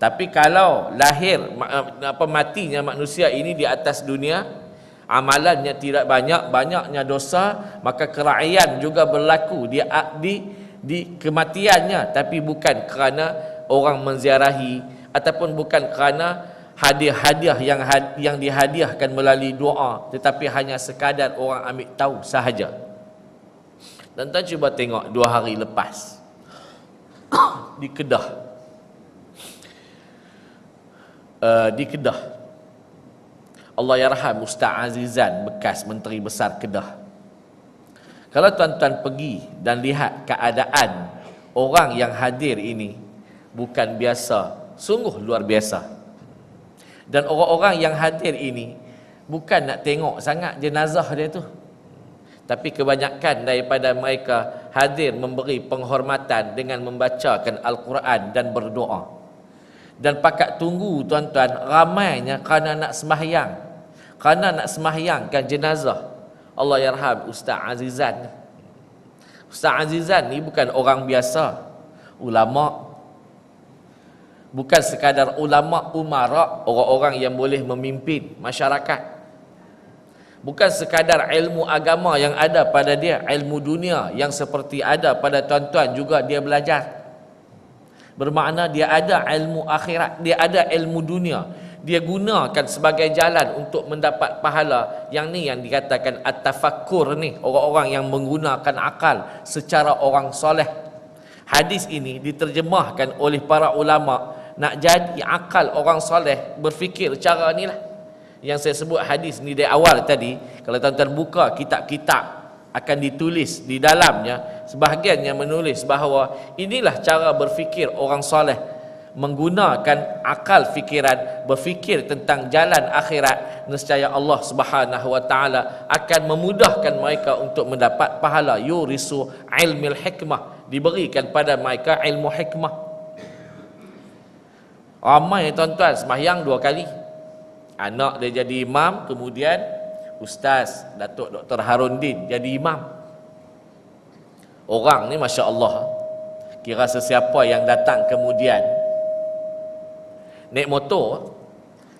Tapi kalau lahir matinya manusia ini di atas dunia, amalannya tidak banyak, banyaknya dosa, maka keraian juga berlaku di kematiannya, tapi bukan kerana orang menziarahi ataupun bukan kerana hadiah-hadiah yang dihadiahkan melalui doa, tetapi hanya sekadar orang ambil tahu sahaja. Tuan-tuan cuba tengok 2 hari lepas di Kedah. Allah yarham Ustaz Azizan, bekas Menteri Besar Kedah. Kalau tuan-tuan pergi dan lihat keadaan orang yang hadir ini, bukan biasa, sungguh luar biasa. Dan orang-orang yang hadir ini bukan nak tengok sangat jenazah dia tu, tapi kebanyakan daripada mereka hadir memberi penghormatan dengan membacakan Al-Quran dan berdoa. Dan pakat tunggu tuan-tuan, ramainya kerana nak sembahyang, kerana nak sembahyangkan jenazah. Allah yarham Ustaz Azizan. Ustaz Azizan ni bukan orang biasa, ulama. Bukan sekadar ulama umara, orang-orang yang boleh memimpin masyarakat. Bukan sekadar ilmu agama yang ada pada dia, ilmu dunia yang seperti ada pada tuan-tuan juga dia belajar. Bermakna dia ada ilmu akhirat, dia ada ilmu dunia, dia gunakan sebagai jalan untuk mendapat pahala. Yang ni yang dikatakan at-tafakkur ni, orang-orang yang menggunakan akal secara orang soleh. Hadis ini diterjemahkan oleh para ulama, nak jadi akal orang soleh berfikir cara ni lah. Yang saya sebut hadis ni dari awal tadi, kalau tuan-tuan buka kitab-kitab akan ditulis di dalamnya, sebahagiannya menulis bahawa inilah cara berfikir orang soleh, menggunakan akal fikiran, berfikir tentang jalan akhirat. Nescaya Allah Subhanahu wa taala akan memudahkan mereka untuk mendapat pahala. Yurisu ilmil hikmah, diberikan pada mereka ilmu hikmah. Ramai tuan-tuan sembahyang 2 kali. Anak dia jadi imam, kemudian Ustaz Datuk Dr. Harundin jadi imam. Orang ni Masya Allah, kira sesiapa yang datang kemudian naik motor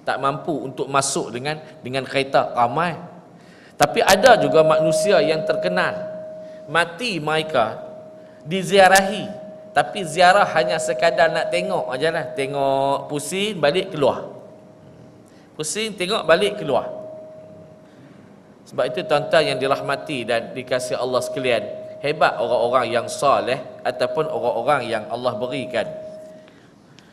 tak mampu untuk masuk dengan kereta, ramai. Tapi ada juga manusia yang terkenal, mati mereka diziarahi, tapi ziarah hanya sekadar nak tengok aja lah, tengok pusing balik keluar, pusing tengok balik keluar. Sebab itu tuan-tuan yang dirahmati dan dikasihi Allah sekalian, hebat orang-orang yang soleh ataupun orang-orang yang Allah berikan.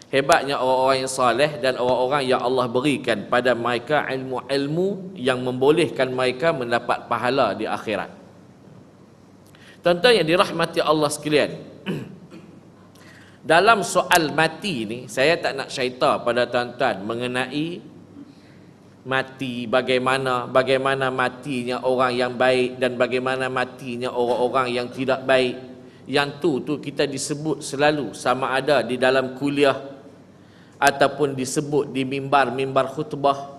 Hebatnya orang-orang yang soleh dan orang-orang yang Allah berikan pada mereka ilmu-ilmu yang membolehkan mereka mendapat pahala di akhirat. Tuan-tuan yang dirahmati Allah sekalian, dalam soal mati ni, saya tak nak cerita pada tuan-tuan mengenai mati, bagaimana matinya orang yang baik dan bagaimana matinya orang-orang yang tidak baik. Yang tu kita disebut selalu, sama ada di dalam kuliah ataupun disebut di mimbar-mimbar khutbah.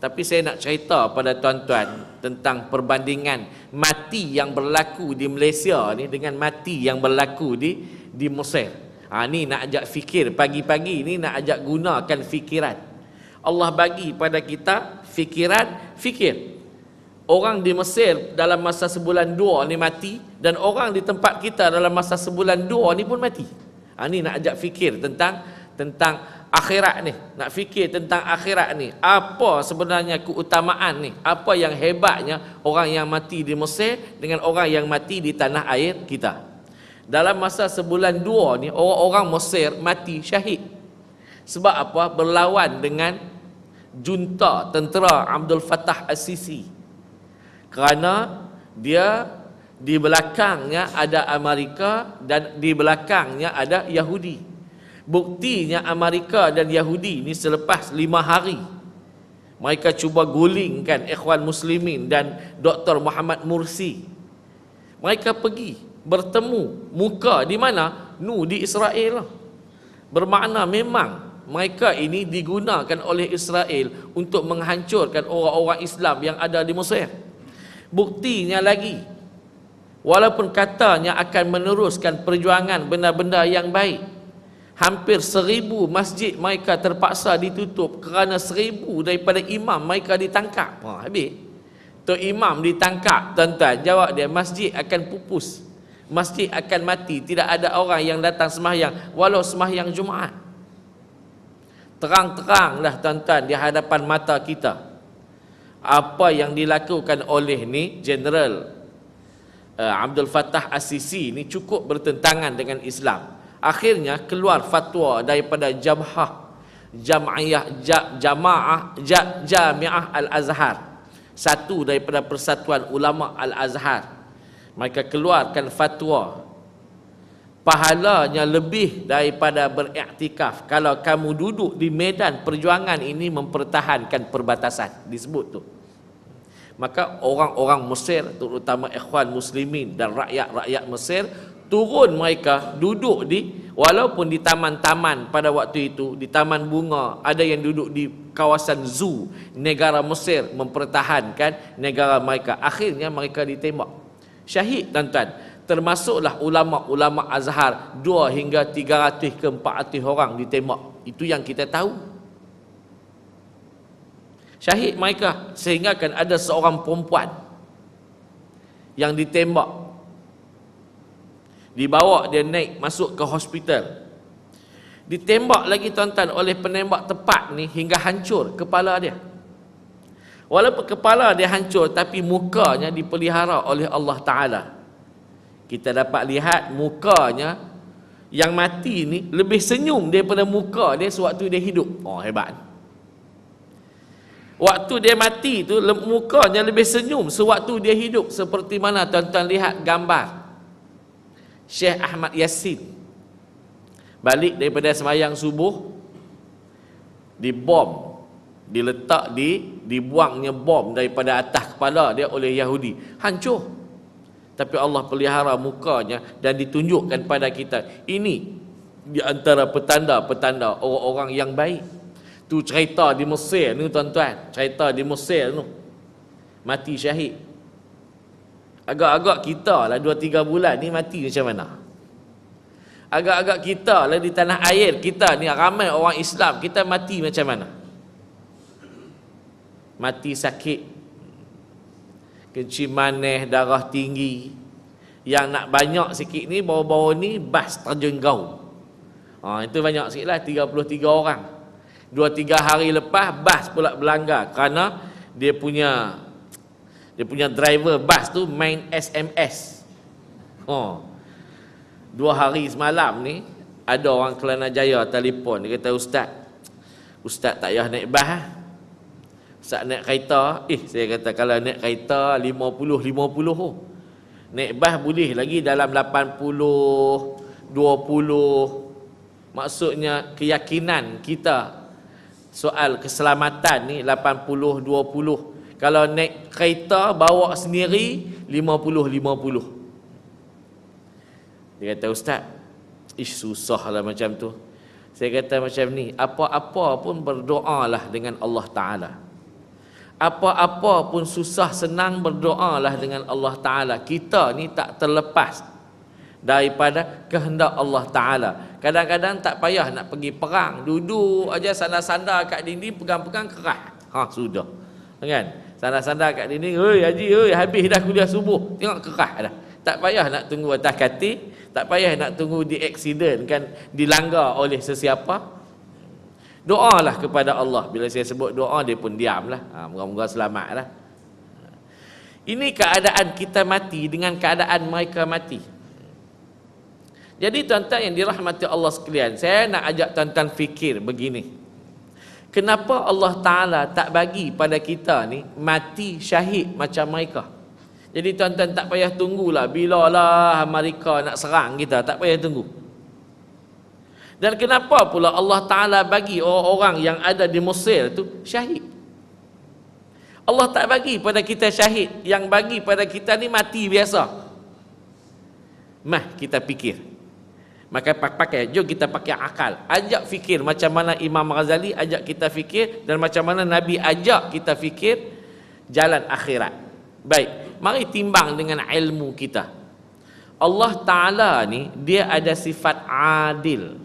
Tapi saya nak cerita pada tuan-tuan tentang perbandingan mati yang berlaku di Malaysia ni dengan mati yang berlaku di Mesir. Ni nak ajak fikir pagi-pagi ni, nak ajak gunakan fikiran. Allah bagi pada kita fikiran, fikir. Orang di Mesir dalam masa sebulan 2 ni mati, dan orang di tempat kita dalam masa sebulan 2 ni pun mati. Ni nak ajak fikir tentang akhirat ni, nak fikir tentang akhirat ni. Apa sebenarnya keutamaan ni? Apa yang hebatnya orang yang mati di Mesir dengan orang yang mati di tanah air kita? Dalam masa sebulan 2 ni orang-orang Mesir mati syahid. Sebab apa? Berlawan dengan junta tentera Abdul Fattah As-Sisi. Kerana dia di belakangnya ada Amerika dan di belakangnya ada Yahudi. Buktinya Amerika dan Yahudi ni selepas 5 hari mereka cuba gulingkan Ikhwan Muslimin dan Dr. Muhammad Mursi. Mereka pergi bertemu muka di mana? Di Israel. Bermakna memang mereka ini digunakan oleh Israel untuk menghancurkan orang-orang Islam yang ada di Mesir. Buktinya lagi, walaupun katanya akan meneruskan perjuangan benda-benda yang baik, Hampir 1,000 masjid mereka terpaksa ditutup kerana 1,000 daripada imam mereka ditangkap. Habis. Tok imam ditangkap, tuan-tuan. Jawab dia, masjid akan pupus. Masjid akan mati. Tidak ada orang yang datang sembahyang, walau sembahyang Jumaat. Terang-teranglah tuan-tuan di hadapan mata kita apa yang dilakukan oleh ni General Abdul Fattah As-Sisi ni cukup bertentangan dengan Islam. Akhirnya keluar fatwa daripada Jamiah Al-Azhar, satu daripada Persatuan Ulama Al-Azhar. Mereka keluarkan fatwa pahalanya lebih daripada beriktikaf kalau kamu duduk di medan perjuangan ini mempertahankan perbatasan. Disebut tu. Maka orang-orang Mesir, terutama ikhwan muslimin dan rakyat-rakyat Mesir, turun mereka duduk walaupun di taman-taman pada waktu itu, di taman bunga, ada yang duduk di kawasan zoo negara Mesir mempertahankan negara mereka. Akhirnya mereka ditembak syahid, tuan-tuan. Termasuklah ulama-ulama Azhar, 2 hingga 300 ke 400 orang ditembak. Itu yang kita tahu. Syahid mereka, sehingga kan ada seorang perempuan yang ditembak, dibawa dia naik masuk ke hospital, ditembak lagi tuan-tuan oleh penembak tepat ni hingga hancur kepala dia. Walaupun kepala dia hancur, tapi mukanya dipelihara oleh Allah Ta'ala. Kita dapat lihat mukanya yang mati ni lebih senyum daripada muka dia sewaktu dia hidup. Hebat. Waktu dia mati tu mukanya lebih senyum sewaktu dia hidup. Seperti mana tuan-tuan lihat gambar Syekh Ahmad Yassin balik daripada sembahyang subuh, dibom, dibuangnya bom daripada atas kepala dia oleh Yahudi, hancur. Tapi Allah pelihara mukanya dan ditunjukkan pada kita. Ini di antara petanda-petanda orang-orang yang baik. Tu cerita di Mesir ni tuan-tuan, cerita di Mesir tu, mati syahid. Agak-agak kita lah 2-3 bulan ni mati macam mana? Agak-agak kita lah di tanah air kita ni, ramai orang Islam, kita mati macam mana? Mati sakit, kencing manis, darah tinggi. Yang nak banyak sikit ni, baru-baru ni bas terjun gaul. Itu banyak sikit lah, 33 orang. 2-3 hari lepas bas pula berlanggar kerana dia punya driver bas tu main SMS. 2 hari semalam ni ada orang Kelana Jaya telefon, dia kata, Ustaz tak payah naik bas. Ustaz naik kereta. Saya kata kalau naik kereta 50 naik bas boleh lagi dalam 80 20. Maksudnya keyakinan kita soal keselamatan ni 80 20. Kalau naik kereta bawa sendiri 50. Dia kata, Ustaz, susahlah macam tu. Saya kata macam ni, apa-apa pun berdoalah dengan Allah Ta'ala. Apa-apa pun susah senang berdoalah dengan Allah Ta'ala. Kita ni tak terlepas daripada kehendak Allah Ta'ala. Kadang-kadang tak payah nak pergi perang, duduk aja sandar-sandar kat dinding, pegang-pegang kerah. Sudah. Kan? Sandar-sandar kat dinding, haji, habis dah kuliah subuh. Tengok kerah dah. Tak payah nak tunggu atas katil, tak payah nak tunggu di accident kan, dilanggar oleh sesiapa. Doalah kepada Allah. Bila saya sebut doa, dia pun diamlah. Moga-moga selamatlah. Ini keadaan kita mati dengan keadaan mereka mati. Jadi tuan-tuan yang dirahmati Allah sekalian, saya nak ajak tuan-tuan fikir begini. Kenapa Allah Ta'ala tak bagi pada kita ni mati syahid macam mereka? Jadi tuan-tuan tak payah tunggulah bilalah Amerika nak serang kita, tak payah tunggu. Dan kenapa pula Allah Ta'ala bagi orang-orang yang ada di Mesir tu syahid? Allah tak bagi pada kita syahid, yang bagi pada kita ni mati biasa. Kita fikir. Maka jom kita pakai akal. Ajak fikir macam mana Imam Ghazali ajak kita fikir, dan macam mana Nabi ajak kita fikir jalan akhirat. Baik, mari timbang dengan ilmu kita. Allah Ta'ala ni dia ada sifat adil.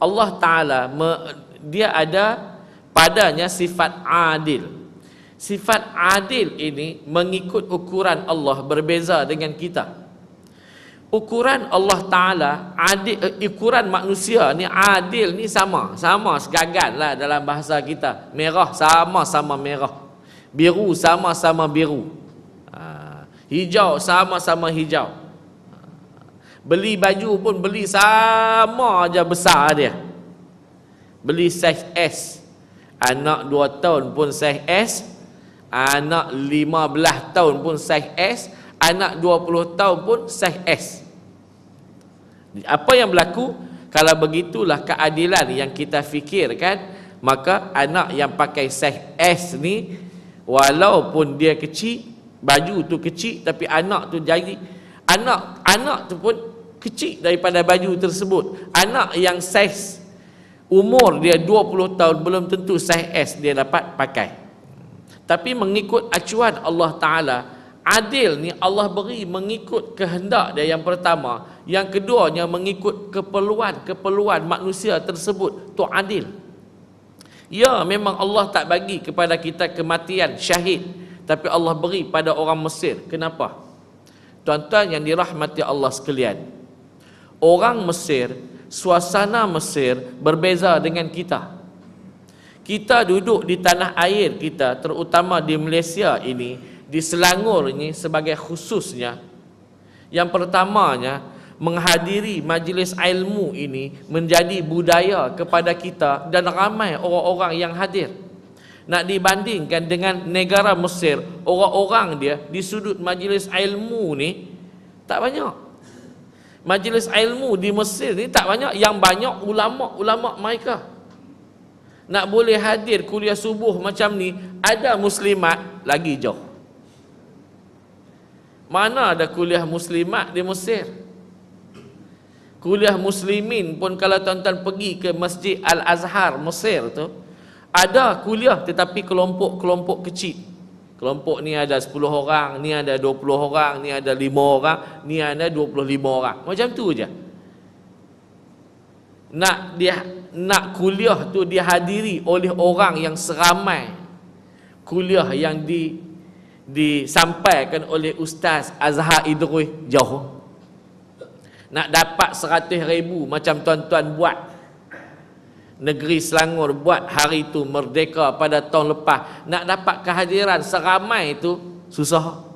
Allah Ta'ala dia ada padanya sifat adil. Sifat adil ini mengikut ukuran Allah berbeza dengan kita. Ukuran Allah Ta'ala adil, ukuran manusia ni adil ni sama segagan lah dalam bahasa kita. Merah sama-sama merah, biru sama-sama biru, hijau sama-sama hijau. Beli baju pun beli sama aja besar dia. Beli saiz S, anak 2 tahun pun saiz S, anak 15 tahun pun saiz S, anak 20 tahun pun saiz S. Apa yang berlaku? Kalau begitulah keadilan yang kita fikirkan, maka anak yang pakai saiz S ni, walaupun dia kecil, baju tu kecil, tapi anak tu jadi anak tu pun kecil daripada baju tersebut. Anak yang saiz umur dia 20 tahun belum tentu saiz S dia dapat pakai. Tapi mengikut acuan Allah Ta'ala, adil ni Allah beri mengikut kehendak dia yang pertama. Yang keduanya mengikut keperluan manusia tersebut. Tu adil. Ya, memang Allah tak bagi kepada kita kematian syahid, tapi Allah beri pada orang Mesir. Kenapa? Tuan-tuan yang dirahmati Allah sekalian, orang Mesir, suasana Mesir berbeza dengan kita. Kita duduk di tanah air kita, terutama di Malaysia ini, di Selangor ini sebagai khususnya. Yang pertamanya, menghadiri majlis ilmu ini menjadi budaya kepada kita dan ramai orang-orang yang hadir. Nak dibandingkan dengan negara Mesir, orang-orang dia di sudut majlis ilmu ni tak banyak. Majlis ilmu di Mesir ni tak banyak, yang banyak ulama-ulama mereka. Nak boleh hadir kuliah subuh macam ni, ada muslimat lagi jauh. Mana ada kuliah muslimat di Mesir? Kuliah muslimin pun kalau tuan-tuan pergi ke Masjid Al-Azhar Mesir tu, ada kuliah tetapi kelompok-kelompok kecil. Kelompok ni ada 10 orang, ni ada 20 orang, ni ada 5 orang, ni ada 25 orang. Macam tu je. Nak kuliah tu dihadiri oleh orang yang seramai kuliah yang disampaikan oleh Ustaz Azhar Idris jauh. Nak dapat 100,000 macam tuan-tuan buat, negeri Selangor buat hari tu merdeka pada tahun lepas, nak dapat kehadiran seramai itu susah.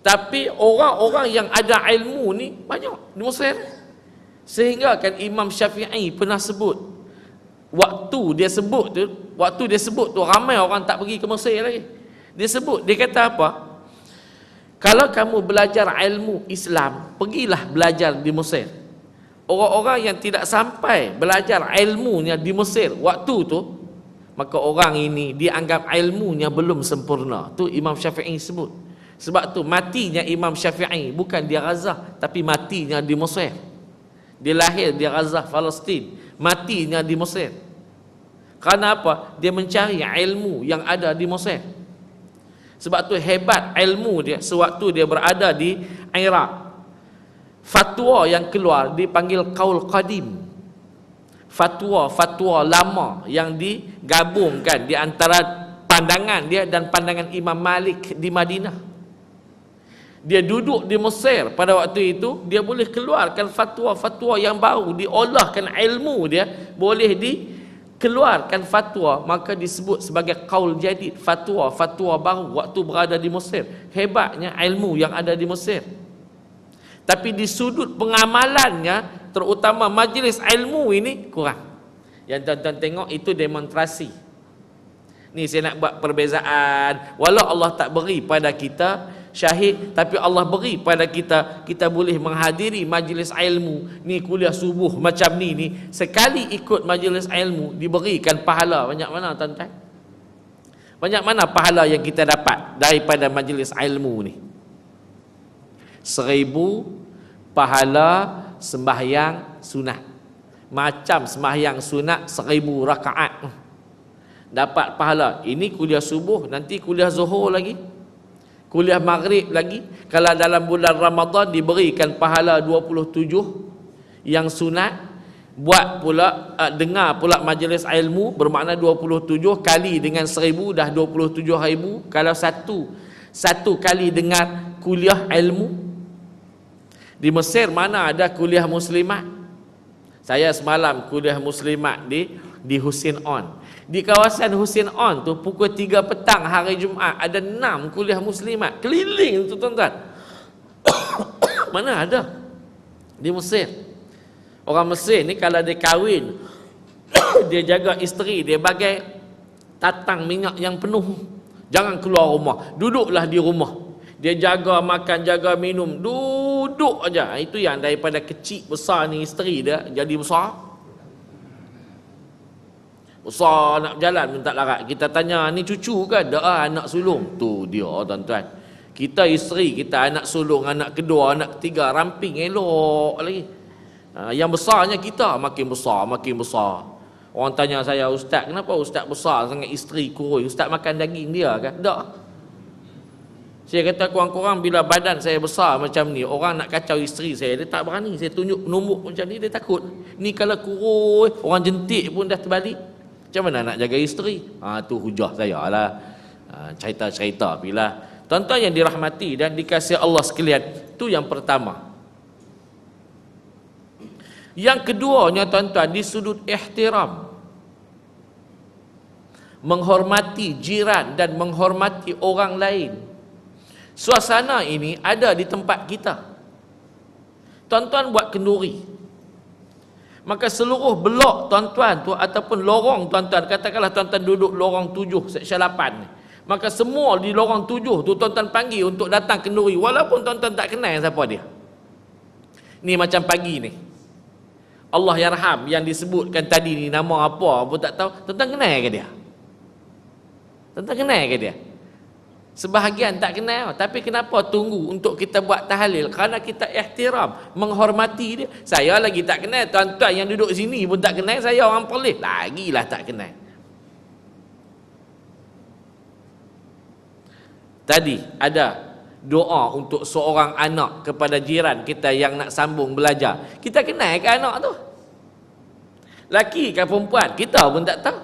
Tapi orang-orang yang ada ilmu ni banyak di Mesir. Sehingga kan Imam Syafi'i pernah sebut, waktu dia sebut tu ramai orang tak pergi ke Mesir lagi. Dia kata apa? Kalau kamu belajar ilmu Islam, pergilah belajar di Mesir. Orang-orang yang tidak sampai belajar ilmunya di Mesir waktu tu, maka orang ini dianggap ilmunya belum sempurna. Tu Imam Syafi'i sebut. Sebab tu matinya Imam Syafi'i bukan di Gaza, tapi matinya di Mesir. Dia lahir di Gaza, Palestin, matinya di Mesir. Kerana apa? Dia mencari ilmu yang ada di Mesir. Sebab tu hebat ilmu dia sewaktu dia berada di Iraq. Fatwa yang keluar dipanggil Qaul Qadim. Fatwa lama yang digabungkan di antara pandangan dia dan pandangan Imam Malik di Madinah. Dia duduk di Mesir pada waktu itu, dia boleh keluarkan fatwa-fatwa yang baru, diolahkan ilmu dia, boleh dikeluarkan fatwa, maka disebut sebagai qaul jadid, fatwa baru waktu berada di Mesir. Hebatnya ilmu yang ada di Mesir. Tapi di sudut pengamalannya, terutama majlis ilmu ini kurang. Yang tuan-tuan tengok itu demonstrasi. Ni saya nak buat perbezaan. Walau Allah tak beri pada kita syahid, tapi Allah beri pada kita, kita boleh menghadiri majlis ilmu. Ni kuliah subuh macam ni, sekali ikut majlis ilmu diberikan pahala banyak mana tuan-tuan? Banyak mana pahala yang kita dapat daripada majlis ilmu ni? 1000 pahala sembahyang sunat. Macam sembahyang sunat 1000 rakaat dapat pahala. Ini kuliah subuh, nanti kuliah zuhur lagi, kuliah maghrib lagi. Kalau dalam bulan Ramadan diberikan pahala 27 yang sunat, Buat pula dengar pula majlis ilmu, bermakna 27 kali dengan 1000 dah 27,000. Kalau satu kali dengar kuliah ilmu. Di Mesir mana ada kuliah muslimat? Saya semalam kuliah muslimat di Husin On. Di kawasan Husin On tu pukul 3 petang hari Jumaat ada 6 kuliah muslimat keliling tu tuan-tuan. Mana ada di Mesir? Orang Mesir ni kalau dia kahwin dia jaga isteri dia bagai tatang minyak yang penuh. Jangan keluar rumah, duduklah di rumah. Dia jaga makan, jaga minum, duduk aja. Itu yang daripada kecil besar ni isteri dia jadi besar. Besar nak berjalan pun tak larat. Kita tanya, ni cucu ke? Dah anak sulung. Tu dia tuan-tuan. Kita isteri, kita anak sulung, anak kedua, anak ketiga, ramping elok lagi. Yang besarnya kita makin besar, makin besar. Orang tanya saya, ustaz, kenapa ustaz besar sangat isteri kurus? Ustaz makan daging dia ke? Tak. Saya kata kurang-kurang bila badan saya besar macam ni, orang nak kacau isteri saya, dia tak berani. Saya tunjuk nombok macam ni, dia takut. Ni kalau kurus, orang jentik pun dah terbalik. Macam mana nak jaga isteri? Tu hujah saya lah. Cerita-cerita bila. Tuan-tuan yang dirahmati dan dikasihi Allah sekalian, tu yang pertama. Yang keduanya tuan-tuan, di sudut ihtiram, menghormati jiran dan menghormati orang lain. Suasana ini ada di tempat kita. Tuan-tuan buat kenduri, maka seluruh blok tuan-tuan tu ataupun lorong tuan-tuan, katakanlah tuan-tuan duduk lorong 7 seksyen 8 ni, maka semua di lorong 7 tu tuan-tuan panggil untuk datang kenduri walaupun tuan-tuan tak kenal siapa dia. Ni macam pagi ni, Allah yarham yang disebutkan tadi ni nama apa pun tak tahu. Tuan-tuan kenal ke dia? Tuan-tuan kenal ke dia? Sebahagian tak kenal. Tapi kenapa tunggu untuk kita buat tahlil? Kerana kita ihtiram, menghormati dia. Saya lagi tak kenal, tuan-tuan yang duduk sini pun tak kenal. Saya orang Perlis, lagilah tak kenal. Tadi ada doa untuk seorang anak kepada jiran kita yang nak sambung belajar. Kita kenal ke anak tu? Laki ke perempuan? Kita pun tak tahu.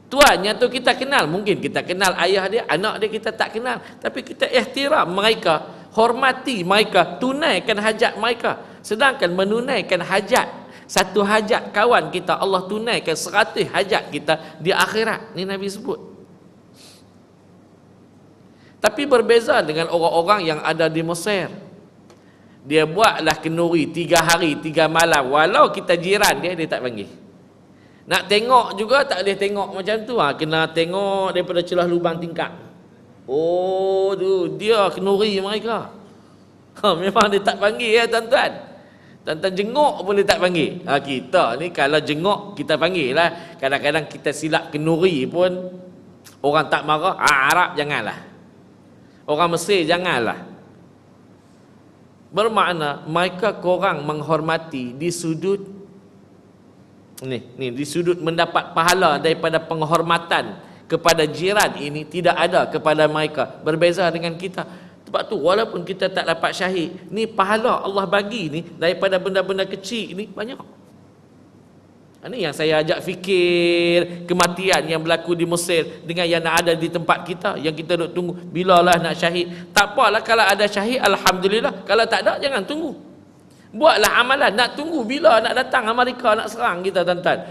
Tuannya tu kita kenal, mungkin kita kenal ayah dia, anak dia kita tak kenal. Tapi kita ihtiram mereka, hormati mereka, tunaikan hajat mereka. Sedangkan menunaikan hajat, satu hajat kawan kita, Allah tunaikan 100 hajat kita di akhirat. Ni Nabi sebut. Tapi berbeza dengan orang-orang yang ada di Mesir. Dia buatlah kenduri 3 hari 3 malam. Walau kita jiran dia, dia tak panggil. Nak tengok juga tak boleh tengok macam tu. Kena tengok daripada celah lubang tingkap. Oh tu, dia kenduri mereka. Memang dia tak panggil ya tuan-tuan. Tuan-tuan jenguk pun dia tak panggil. Kita ni kalau jenguk kita panggil lah. Kadang-kadang kita silap kenduri pun orang tak marah. Arab janganlah. Orang Mesir janganlah. Bermakna mereka korang menghormati di sudut ni di sudut mendapat pahala daripada penghormatan kepada jiran ini tidak ada kepada mereka. Berbeza dengan kita. Sebab tu walaupun kita tak dapat syahid, ni pahala Allah bagi ni daripada benda-benda kecil ni banyak. Ini yang saya ajak fikir kematian yang berlaku di Mesir dengan yang ada di tempat kita, yang kita duk tunggu bilalah nak syahid. Tak apalah kalau ada syahid, alhamdulillah. Kalau tak ada, jangan tunggu. Buatlah amalan, nak tunggu bila nak datang Amerika nak serang kita tuan-tuan.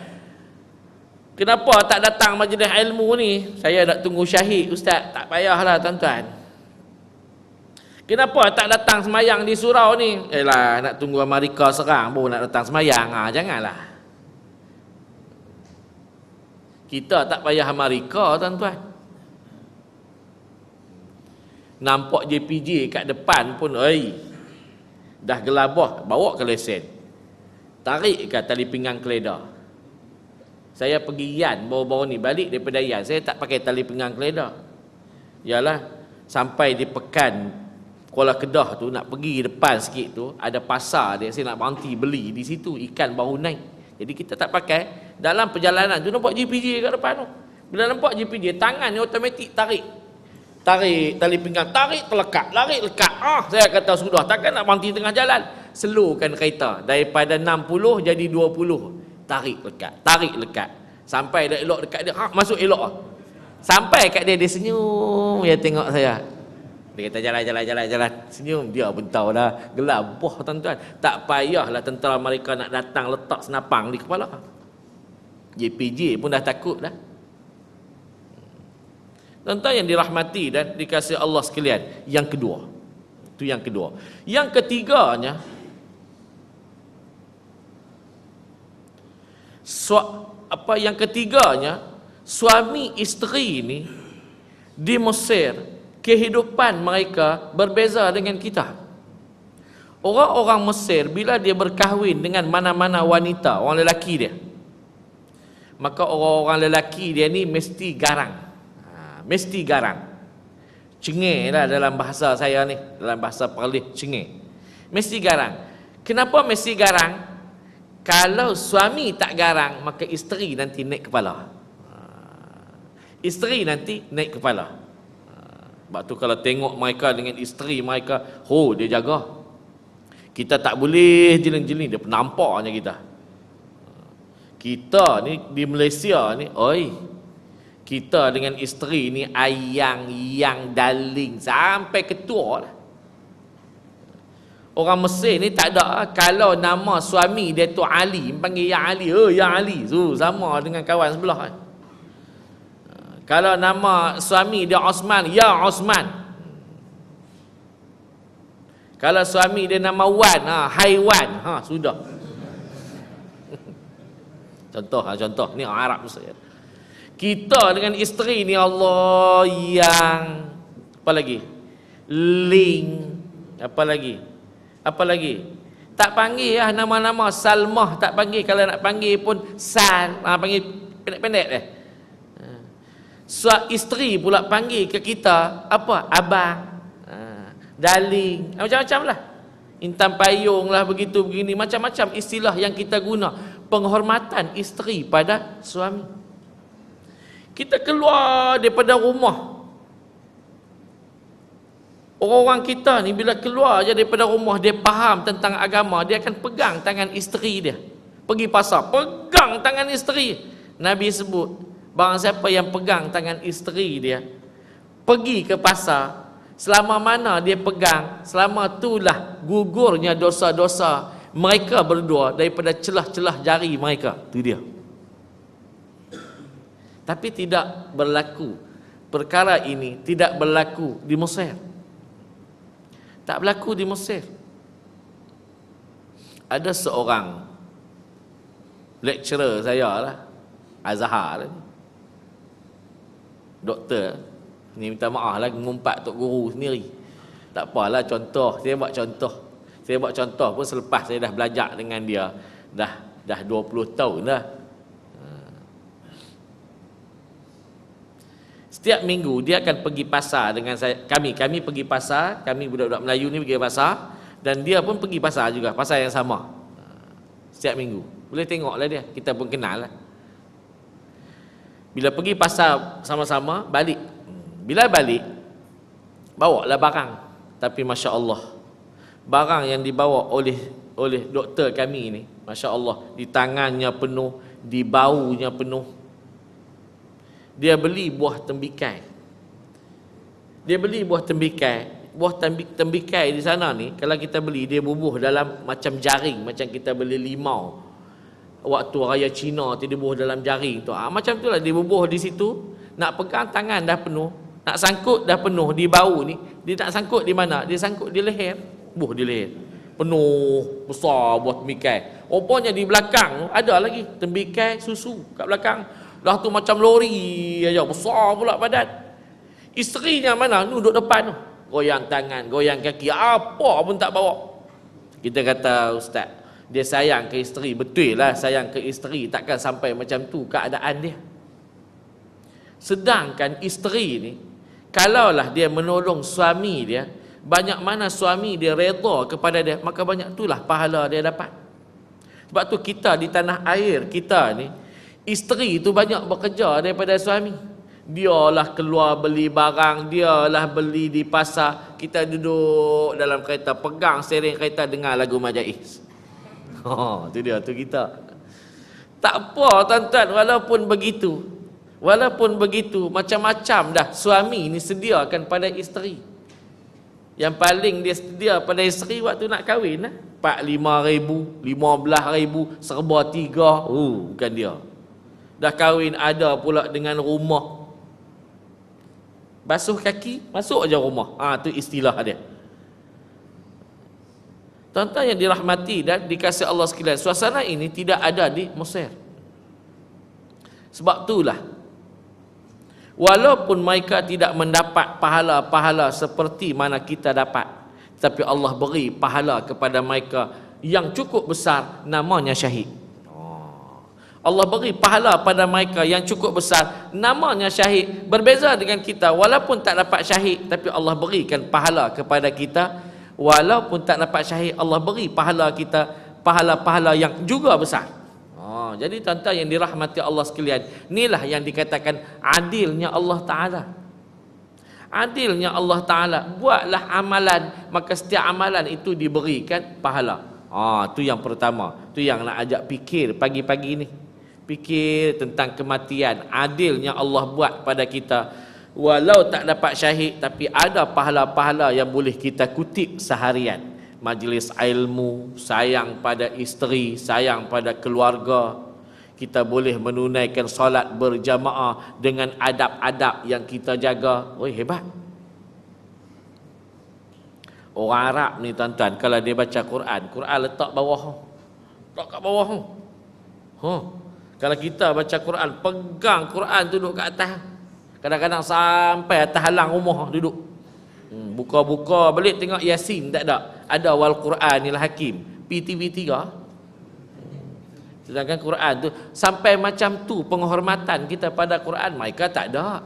Kenapa tak datang majlis ilmu ni? Saya nak tunggu syahid ustaz. Tak payahlah tuan-tuan. Kenapa tak datang semayang di surau ni? Nak tunggu Amerika serang baru nak datang semayang. Janganlah. Kita tak payah Amerika tuan-tuan. Nampak JPJ kat depan pun, dah gelabah, bawa ke lesen. Tarik ke tali pinggang keledar. Saya pergi Yan baru-baru ni, balik daripada Yan, saya tak pakai tali pinggang keledar. Yalah, sampai di Pekan Kuala Kedah tu, nak pergi depan sikit tu, ada pasar dia, saya nak berhenti beli di situ, ikan baru naik. Jadi kita tak pakai. Dalam perjalanan tu nampak JPJ kat depan tu. Bila nampak JPJ, tangan ni automatik tarik tali pinggang, tarik terlekat, lari lekat. Saya kata sudah, takkan nak berhenti tengah jalan. slowkan kereta daripada 60 jadi 20. Tarik lekat. Sampai dah elok dekat dia, masuk elok. Sampai kat dia senyum, dia tengok saya. Dia kata jalan. Senyum, dia pun tahu dah gelabah tuan-tuan. Tak payahlah tentera mereka nak datang letak senapang di kepala. JPJ pun dah takut dah. Tuan-tuan yang dirahmati dan dikasihi Allah sekalian, yang kedua. Itu yang kedua. Yang ketiganya, suami isteri ni di Mesir, kehidupan mereka berbeza dengan kita. Orang-orang Mesir bila dia berkahwin dengan mana-mana wanita, orang lelaki dia, maka orang-orang lelaki dia ni mesti garang. Mesti garang. Cengeng lah dalam bahasa saya ni, dalam bahasa Perlis, cengeng. Mesti garang. Kenapa mesti garang? Kalau suami tak garang, maka isteri nanti naik kepala. Isteri nanti naik kepala. Sebab tu kalau tengok mereka dengan isteri mereka, dia jaga. Kita tak boleh jeling-jeling, dia penampaknya kita. Kita ni di Malaysia ni, kita dengan isteri ni ayang-yang daling sampai ketua lah. Orang Mesir ni tak ada. Kalau nama suami dia tu Ali, panggil Ya Ali. Ya Ali. Sama dengan kawan sebelah. Kalau nama suami dia Osman, Ya Osman. Kalau suami dia nama Wan, Haiwan. Sudah. Contoh. Ni orang Arab Mesir. Kita dengan isteri ni Allah yang apa lagi? Apa lagi? Tak panggil lah nama-nama. Salmah tak panggil. Kalau nak panggil pun Sal, panggil pendek-pendek deh. Isteri pula panggil ke kita apa? Abang, darling, macam-macam lah. Intan payung lah, begitu begini, macam-macam istilah yang kita guna. Penghormatan isteri pada suami. Kita keluar daripada rumah, orang-orang kita ni bila keluar je daripada rumah, dia faham tentang agama, dia akan pegang tangan isteri dia. Pergi pasar, pegang tangan isteri. Nabi sebut, barang siapa yang pegang tangan isteri dia, pergi ke pasar, selama mana dia pegang, selama itulah gugurnya dosa-dosa mereka berdua daripada celah-celah jari mereka. Itu dia. Tapi tidak berlaku. Perkara ini tidak berlaku di Mesir. Tak berlaku di Mesir. Ada seorang lecturer saya lah, Azhar, doktor ni, minta maaf lah mengumpat tok guru sendiri. Tak apalah, contoh. Saya buat contoh pun selepas saya dah belajar dengan dia dah 20 tahun dah. Setiap minggu dia akan pergi pasar dengan saya. Kami pergi pasar, kami budak-budak Melayu ni pergi pasar, dan dia pun pergi pasar juga, pasar yang sama. Setiap minggu. Boleh tengoklah dia, kita pun kenal lah. Bila pergi pasar sama-sama, balik. Bila balik, bawa lah barang. Tapi Masya Allah, barang yang dibawa oleh doktor kami ni, Masya Allah, di tangannya penuh, di baunya penuh. Dia beli buah tembikai. Buah tembikai di sana ni, kalau kita beli, dia bubuh dalam macam jaring, macam kita beli limau waktu raya Cina tu, dia bubuh dalam jaring tu. Macam tu lah, dia bubuh di situ. Nak pegang tangan dah penuh, nak sangkut dah penuh di bau ni. Dia tak sangkut di mana? Dia sangkut di leher. Buh di leher. Penuh besar buah tembikai. Rupanya di belakang ada lagi tembikai susu kat belakang. Dah tu macam lori aja, besar pula badan. Isterinya mana? Duduk depan tu. Goyang tangan, goyang kaki, apa pun tak bawa. Kita kata, Ustaz, dia sayang ke isteri. Betul lah, sayang ke isteri, takkan sampai macam tu keadaan dia. Sedangkan isteri ni, kalaulah dia menolong suami dia, banyak mana suami dia redha kepada dia, maka banyak itulah pahala dia dapat. Sebab tu kita di tanah air kita ni, isteri tu banyak bekerja daripada suami. Dialah keluar beli barang, dialah beli di pasar. Kita duduk dalam kereta, pegang steering kereta, dengar lagu Majais. Tu dia, tu kita. Tak apa tuan-tuan, walaupun begitu, macam-macam dah suami ni sediakan pada isteri. Yang paling dia sedia pada isteri waktu nak kahwin 4-5 ribu, 15 ribu, serba 3. Bukan dia. Dah kahwin ada pula dengan rumah. Basuh kaki, masuk aja rumah. Tu istilah dia. Tuan-tuan yang dirahmati dan dikasihi Allah sekalian, suasana ini tidak ada di Mesir. Sebab itulah, walaupun mereka tidak mendapat pahala-pahala seperti mana kita dapat, tapi Allah beri pahala kepada mereka yang cukup besar, namanya syahid. Allah beri pahala pada mereka yang cukup besar, namanya syahid. Berbeza dengan kita, walaupun tak dapat syahid, tapi Allah berikan pahala kepada kita. Walaupun tak dapat syahid, Allah beri pahala kita, pahala-pahala yang juga besar. Jadi tuan-tuan yang dirahmati Allah sekalian, inilah yang dikatakan adilnya Allah Ta'ala. Adilnya Allah Ta'ala. Buatlah amalan, maka setiap amalan itu diberikan pahala. Itu yang pertama. Itu yang nak ajak fikir pagi-pagi ni. Fikir tentang kematian. Adilnya Allah buat pada kita. Walau tak dapat syahid, tapi ada pahala-pahala yang boleh kita kutip seharian. Majlis ilmu, sayang pada isteri, sayang pada keluarga. Kita boleh menunaikan solat berjamaah dengan adab-adab yang kita jaga. Hebat. Orang Arab ni tuan-tuan, kalau dia baca Quran, Quran letak bawah. Letak kat bawah. Kalau kita baca Quran, pegang Quran duduk kat atas. Kadang-kadang sampai atas halang rumah duduk. Buka-buka balik tengok Yasin, tak ada. Ada wal Quranil Hakim, PTV 3. Sedangkan Quran tu sampai macam tu penghormatan kita pada Quran, mereka tak ada.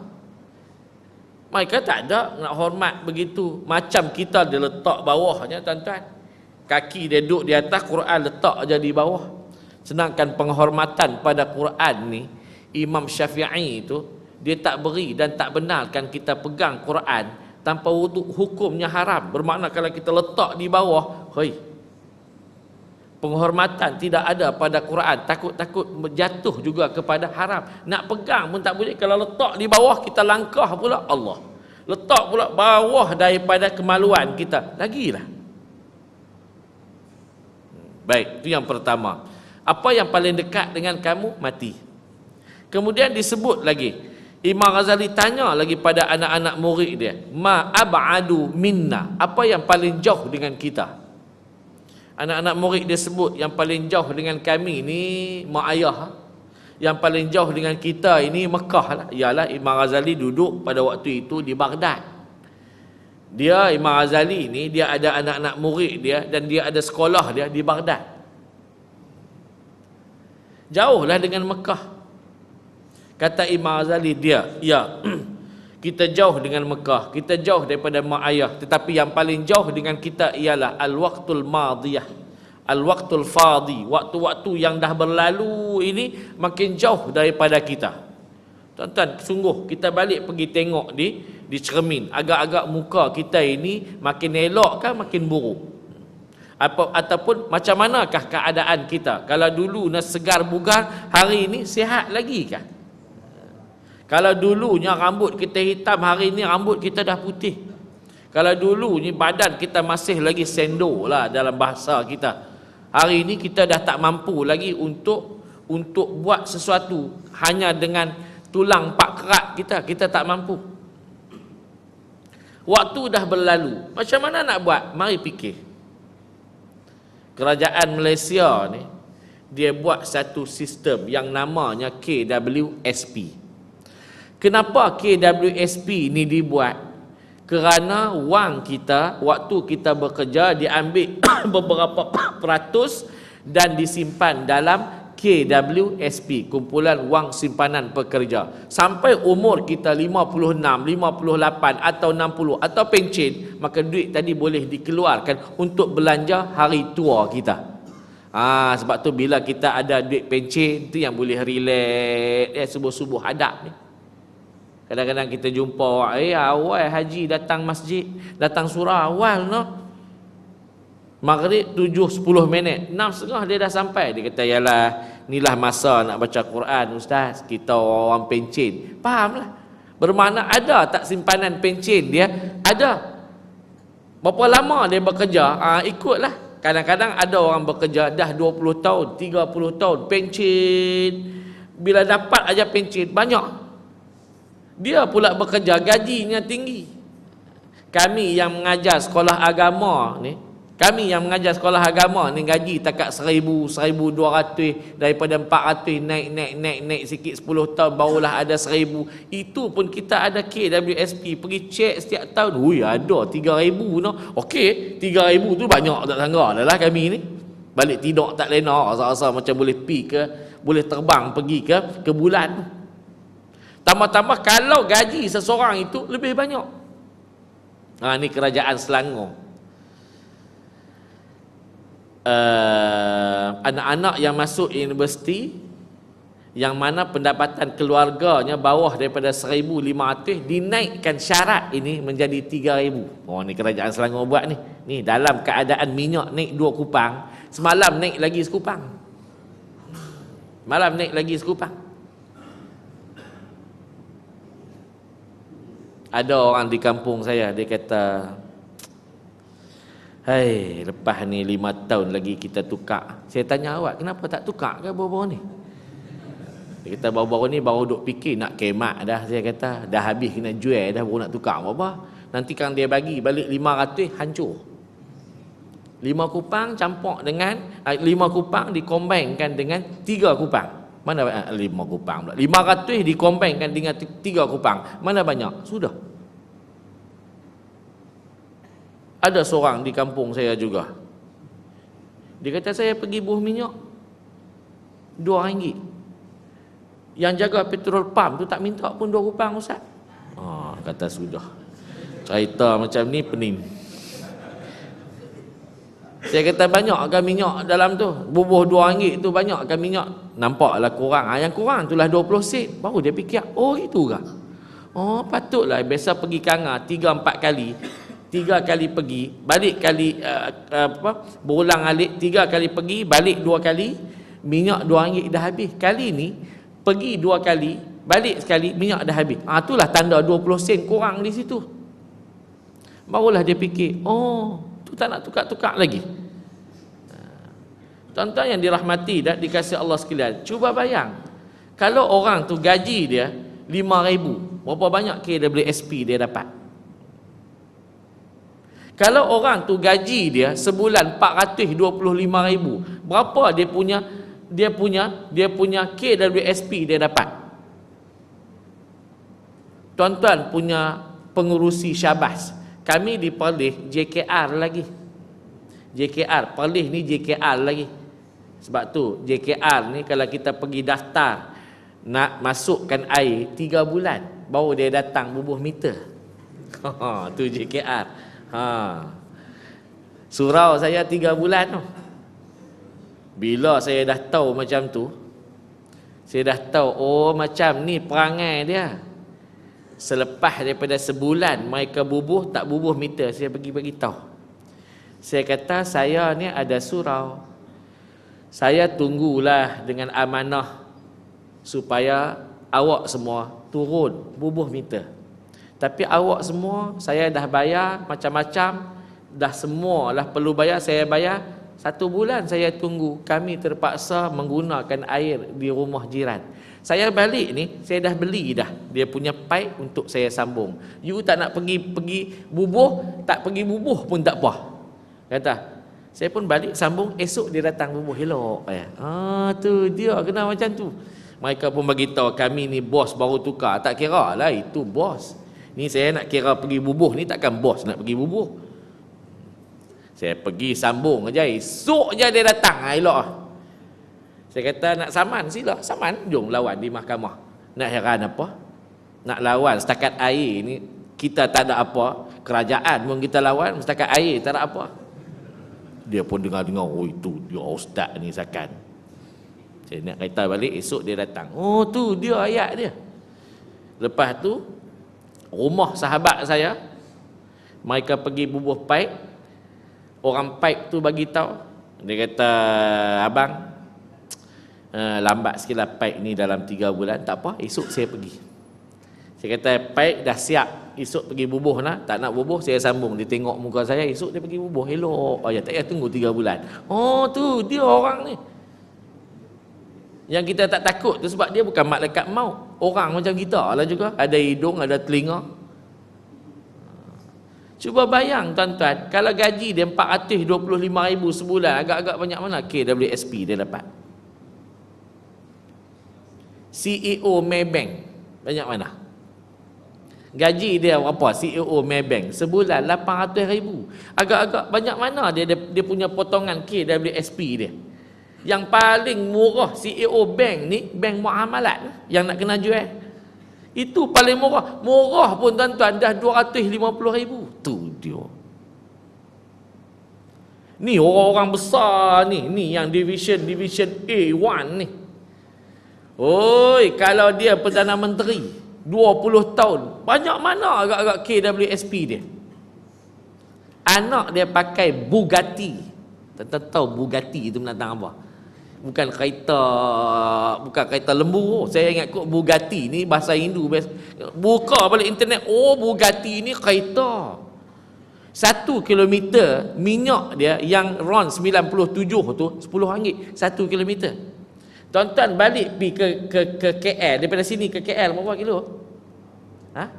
Mereka tak ada nak hormat begitu. Macam kita dia letak bawahnya tuan-tuan. Kaki dia duduk di atas, Quran letak aja di bawah. Sedangkan penghormatan pada Quran ni, Imam Syafi'i itu dia tak beri dan tak benarkan kita pegang Quran tanpa wuduk, hukumnya haram. Bermakna kalau kita letak di bawah, penghormatan tidak ada pada Quran, takut-takut jatuh juga kepada haram. Nak pegang pun tak boleh. Kalau letak di bawah, kita langkah pula Allah. Letak pula bawah daripada kemaluan kita, lagilah. Baik, itu yang pertama. Apa yang paling dekat dengan kamu, mati. Kemudian disebut lagi, Imam Ghazali tanya lagi pada anak-anak murid dia, ma ab'adu minna, apa yang paling jauh dengan kita? Anak-anak murid dia sebut, yang paling jauh dengan kami ni mak ayah. Yang paling jauh dengan kita ini Mekah lah. Ialah Imam Ghazali duduk pada waktu itu di Baghdad. Dia, Imam Ghazali ni, dia ada anak-anak murid dia dan dia ada sekolah dia di Baghdad. Jauhlah dengan Mekah. Kata Imam Ghazali dia, kita jauh dengan Mekah, kita jauh daripada mak ayah, tetapi yang paling jauh dengan kita ialah al-waqtul madiyah, al-waqtul fadi, waktu-waktu yang dah berlalu ini makin jauh daripada kita. Tuan-tuan, sungguh kita balik pergi tengok di cermin, agak-agak muka kita ini makin elok kan makin buruk? Ataupun macam manakah keadaan kita? Kalau dulu nak segar bugar, hari ini sihat lagi kah? Kalau dulunya rambut kita hitam, hari ini rambut kita dah putih. Kalau dulu ni badan kita masih lagi sendo lah dalam bahasa kita, hari ini kita dah tak mampu lagi untuk buat sesuatu. Hanya dengan tulang pak kerat kita tak mampu. Waktu dah berlalu, macam mana nak buat? Mari fikir. Kerajaan Malaysia ni, dia buat satu sistem yang namanya KWSP. Kenapa KWSP ni dibuat? Kerana wang kita, waktu kita bekerja, diambil beberapa peratus dan disimpan dalam KWSP, kumpulan wang simpanan pekerja. Sampai umur kita 56, 58 atau 60 atau pencen, maka duit tadi boleh dikeluarkan untuk belanja hari tua kita. Sebab tu bila kita ada duit pencen tu yang boleh relax subuh-subuh hadap ni. Kadang-kadang kita jumpa awal haji datang masjid, datang surau awal Maghrib 7-10 minit, 6.30 dia dah sampai. Dia kata, yalah, inilah masa nak baca Quran ustaz, kita orang pencen. Fahamlah. Bermakna ada tak simpanan pencen dia? Ada. Berapa lama dia bekerja? Ikutlah. Kadang-kadang ada orang bekerja dah 20 tahun, 30 tahun, pencen. Bila dapat aja pencen, banyak. Dia pula bekerja, gajinya tinggi. Kami yang mengajar sekolah agama ni, gaji takat 1,000, 1,200, daripada 400 naik sikit 10 tahun barulah ada 1,000. Itu pun kita ada KWSP, pergi cek setiap tahun. Ui, ada 3,000 Okey, 3,000 tu banyak tak sangka dah lah kami ni. Balik tidur tak lena, rasa-rasa macam boleh boleh terbang pergi ke bulan. Tambah-tambah kalau gaji seseorang itu lebih banyak. Ni kerajaan Selangor. Anak-anak yang masuk universiti yang mana pendapatan keluarganya bawah daripada 1,500 dinaikkan syarat ini menjadi 3,000. Ni kerajaan Selangor buat ni. Ni dalam keadaan minyak naik 2 kupang, semalam naik lagi sekupang. Ada orang di kampung saya, dia kata, "Hai, lepas ni 5 tahun lagi kita tukar." Saya tanya, awak kenapa tak tukar ke baru-baru ni? Dia kata, baru-baru ni baru duk fikir nak kemak dah. Saya kata, dah habis kena jual dah, baru nak tukar apa? Nanti kan dia bagi balik 500, hancur. 5 kupang campur dengan 5 kupang dikombinkan dengan 3 kupang. Mana 5 kupang pula. 500 dikombinkan dengan 3 kupang. Mana banyak? Sudah. Ada seorang di kampung saya juga. Dia kata, saya pergi buah minyak RM2. Yang jaga petrol pump tu tak minta pun 2 kupang ustaz. Kata sudah. Cerita macam ni pening. Saya kata, banyak kan minyak dalam tu? Bubuh RM2 tu banyak kan minyak? Nampaklah kurang. Yang kurang itulah 20 sen. Baru dia fikir, gitu ke? Patutlah biasa pergi Kanga 3-4 kali. 3 kali pergi, balik kali berulang alik, 3 kali pergi, balik 2 kali, minyak RM2 dah habis. Kali ni pergi 2 kali, balik sekali, minyak dah habis. Itulah tanda 20 sen kurang di situ. Barulah dia fikir, tu tak nak tukar-tukar lagi. Tuan-tuan yang dirahmati dan dikasihi Allah sekalian, cuba bayang, kalau orang tu gaji dia 5,000, berapa banyak KWSP dia dapat? Kalau orang tu gaji dia sebulan 425,000, berapa dia punya KWSP dia dapat? Tuan-tuan punya pengurusi Syabas, kami di Perlis JKR lagi. JKR, Perlis ni JKR lagi. Sebab tu JKR ni kalau kita pergi daftar nak masukkan air 3 bulan baru dia datang bubuh meter. Tu JKR. Surau saya 3 bulan tu. Bila saya dah tahu macam tu, saya dah tahu macam ni perangai dia. Selepas daripada sebulan mereka bubuh tak bubuh meter, saya pergi tahu. Saya kata, saya ni ada surau, saya tunggulah dengan amanah supaya awak semua turun bubuh meter. Tapi awak semua, saya dah bayar macam-macam, dah semualah perlu bayar, saya bayar. 1 bulan saya tunggu, kami terpaksa menggunakan air di rumah jiran. Saya balik ni, saya dah beli dah dia punya pipe untuk saya sambung. You tak nak pergi bubuh, tak pergi bubuh pun tak apa. Kata, saya pun balik sambung, esok dia datang bubuh elok. Tu dia kena macam tu. Mereka pun bagi tahu, kami ni bos baru tukar. Tak kira lah itu bos. Ni saya nak kira pergi bubuh ni, takkan bos nak pergi bubuh. Saya pergi sambung aja, esok je dia datang. Elok. Saya kata, nak saman sila, saman, jom lawan di mahkamah. Nak heran apa? Nak lawan setakat air ni, kita tak ada apa. Kerajaan pun kita lawan, setakat air tak ada apa. Dia pun dengar-dengar, itu dia ustaz ni sakan. Saya nak kata balik, esok dia datang. Tu dia ayat dia. Lepas tu Rumah sahabat saya, mereka pergi bubuh paip. Orang paip tu bagi tahu, dia kata, abang, lambat sikit lah paip ni dalam 3 bulan. Tak apa, esok saya pergi. Saya kata, paip dah siap, esok pergi bubuh lah. Tak nak bubuh, saya sambung. Dia tengok muka saya, esok dia pergi bubuh. Elok. Oh ya, tak payah tunggu 3 bulan. Oh tu, dia orang ni. Yang kita tak takut tu sebab dia bukan malaikat maut. Orang macam kita lah juga. Ada hidung, ada telinga. Cuba bayang tuan-tuan, kalau gaji dia 425,000 sebulan, agak-agak banyak mana KWSP dia dapat? CEO Maybank banyak mana? Gaji dia apa CEO Maybank? Sebulan 800,000. Agak-agak banyak mana dia punya potongan KWSP dia? Yang paling murah CEO bank ni, bank muamalat yang nak kena jual. Itu paling murah. Murah pun tuan-tuan dah 250,000. Tu dia. Ni orang-orang besar ni. Ni yang division A1 ni. Oi, kalau dia Perdana Menteri 20 tahun, banyak mana agak-agak KWSP dia? Anak dia pakai Bugatti. Tuan-tuan tahu Bugatti itu menantang apa? Bukan kereta lembu. Saya ingat kok Bugatti ni bahasa Hindu. Buka balik internet, oh Bugatti ni kereta. 1 kilometer minyak dia yang RON 97 tu RM10 1 kilometer. Tuan-tuan balik pergi ke KL, daripada sini ke KL berapa kilo? Ha?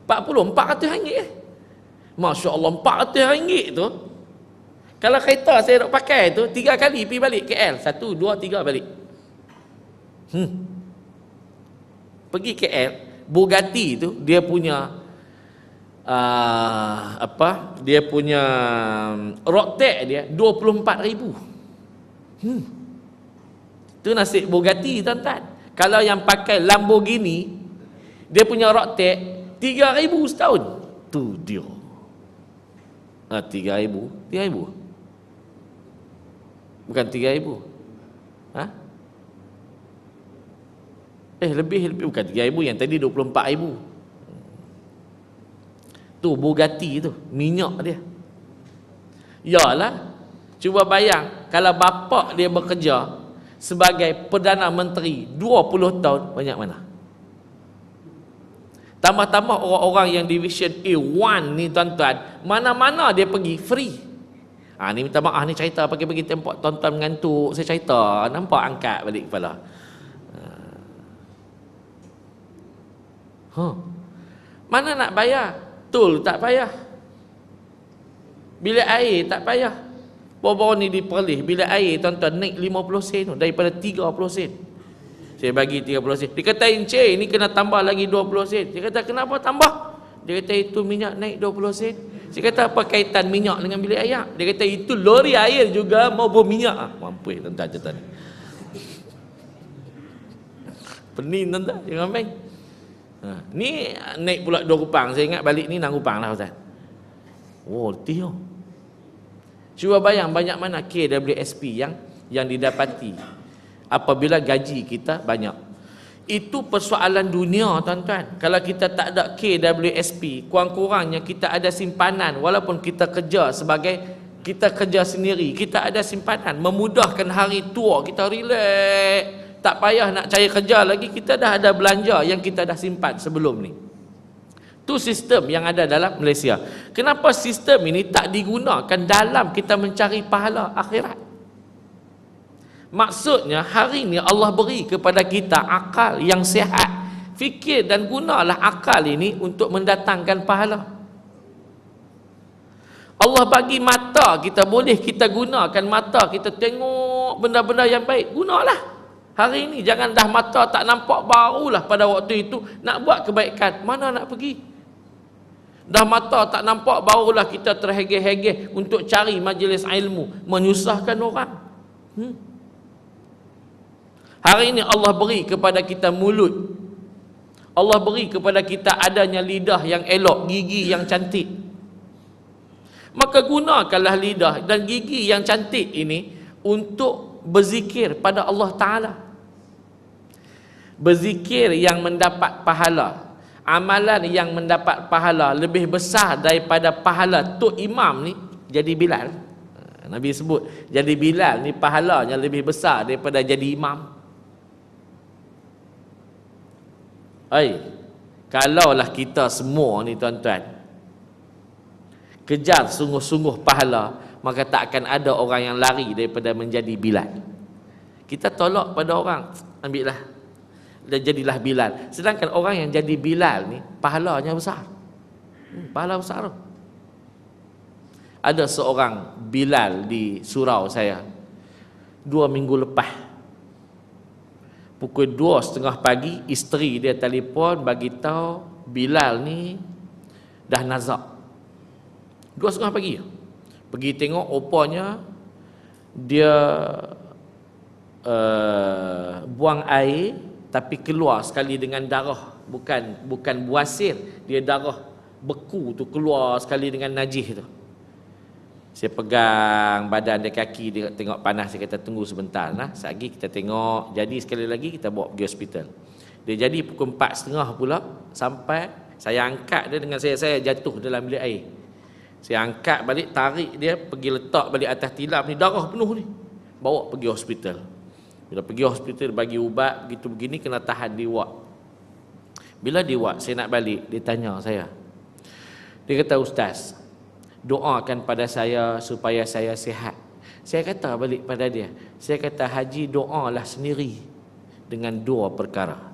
40, RM400. Masya Allah, RM400 tu. Kalau kereta saya nak pakai tu 3 kali pergi balik KL. 1, 2, 3 balik. Pergi KL, Bugatti tu dia punya dia punya road tax dia 24,000. Tu nasib Bugatti tuan-tuan. Kalau yang pakai Lamborghini, dia punya road tax 3,000 setahun. Tu dia. 3,000. Bukan 3,000. Lebih bukan 3,000, yang tadi 24,000. Tu Bugatti tu, minyak dia. Yalah, cuba bayang kalau bapak dia bekerja sebagai Perdana Menteri 20 tahun, banyak mana? Tambah-tambah orang-orang yang division A1 ni tuan-tuan, mana-mana dia pergi free. Ni minta maaf ni cerita pagi-pagi tempat tuan-tuan mengantuk, saya cerita, nampak angkat balik kepala. Mana nak bayar? Tol tak payah. Bilik air tak payah. Baru-baru ni di Perlis, bilik air tuan-tuan naik 50 sen daripada 30 sen. Saya bagi 30 sen. Dia kata, "Encik, ni kena tambah lagi 20 sen." Dia kata, "Kenapa tambah?" Dia kata, "Itu minyak naik 20 sen." Saya kata, "Apa kaitan minyak dengan bilik air?" Dia kata, "Itu lori air juga mau berminyak." Mampu tuan-tuan cerita ni. Pening tuan-tuan, jangan main. Ni naik pula 2 rupang. Saya ingat balik ni 6 rupang lah Ustaz. Oh, letih. Cuba bayang banyak mana KWSP yang didapati apabila gaji kita banyak. Itu persoalan dunia tuan-tuan. Kalau kita tak ada KWSP, kurang-kurangnya kita ada simpanan. Walaupun kita kerja sendiri, kita ada simpanan, memudahkan hari tua kita relax. Tak payah nak cari kerja lagi, kita dah ada belanja yang kita dah simpan sebelum ni. Itu sistem yang ada dalam Malaysia. Kenapa sistem ini tak digunakan dalam kita mencari pahala akhirat? Maksudnya hari ni Allah beri kepada kita akal yang sihat. Fikir dan gunalah akal ini untuk mendatangkan pahala. Allah bagi mata kita, boleh kita gunakan mata kita tengok benda-benda yang baik, gunalah. Hari ini jangan dah mata tak nampak, barulah pada waktu itu nak buat kebaikan. Mana nak pergi? Dah mata tak nampak, barulah kita terhegeh-hegeh untuk cari majlis ilmu, menyusahkan orang. Hari ini Allah beri kepada kita mulut. Allah beri kepada kita adanya lidah yang elok, gigi yang cantik. Maka gunakanlah lidah dan gigi yang cantik ini untuk berzikir pada Allah Ta'ala. Berzikir yang mendapat pahala. amalan yang mendapat pahala lebih besar daripada pahala Tok Imam ni jadi Bilal. Nabi sebut jadi Bilal ni pahalanya lebih besar daripada jadi imam. Kalaulah kita semua ni tuan-tuan kejar sungguh-sungguh pahala, maka tak akan ada orang yang lari daripada menjadi Bilal. Kita tolak pada orang, ambillah dan jadilah Bilal. Sedangkan orang yang jadi Bilal ni pahalanya besar. Pahala besar tu. Ada seorang Bilal di surau saya 2 minggu lepas, pukul 2:30 pagi, isteri dia telefon bagi tahu Bilal ni dah nazak. 2:30 pagi. Pergi tengok, rupanya dia buang air tapi keluar sekali dengan darah, bukan buasir, dia darah beku tu keluar sekali dengan najis tu. Saya pegang badan dia, kaki dia, tengok panas, saya kata tunggu sebentar nah, lagi kita tengok, jadi sekali lagi kita bawa pergi hospital. Dia jadi pukul 4:30 pula, sampai saya angkat dia dengan saya jatuh dalam bilik air. Saya angkat balik, tarik dia pergi letak balik atas tilam ni, darah penuh ni, bawa pergi hospital. Bila pergi hospital bagi ubat begitu begini, kena tahan di ward. Bila di ward saya nak balik, dia tanya saya, dia kata, "Ustaz, doakan pada saya supaya saya sihat." Saya kata balik pada dia, saya kata, "Haji doalah sendiri dengan 2 perkara.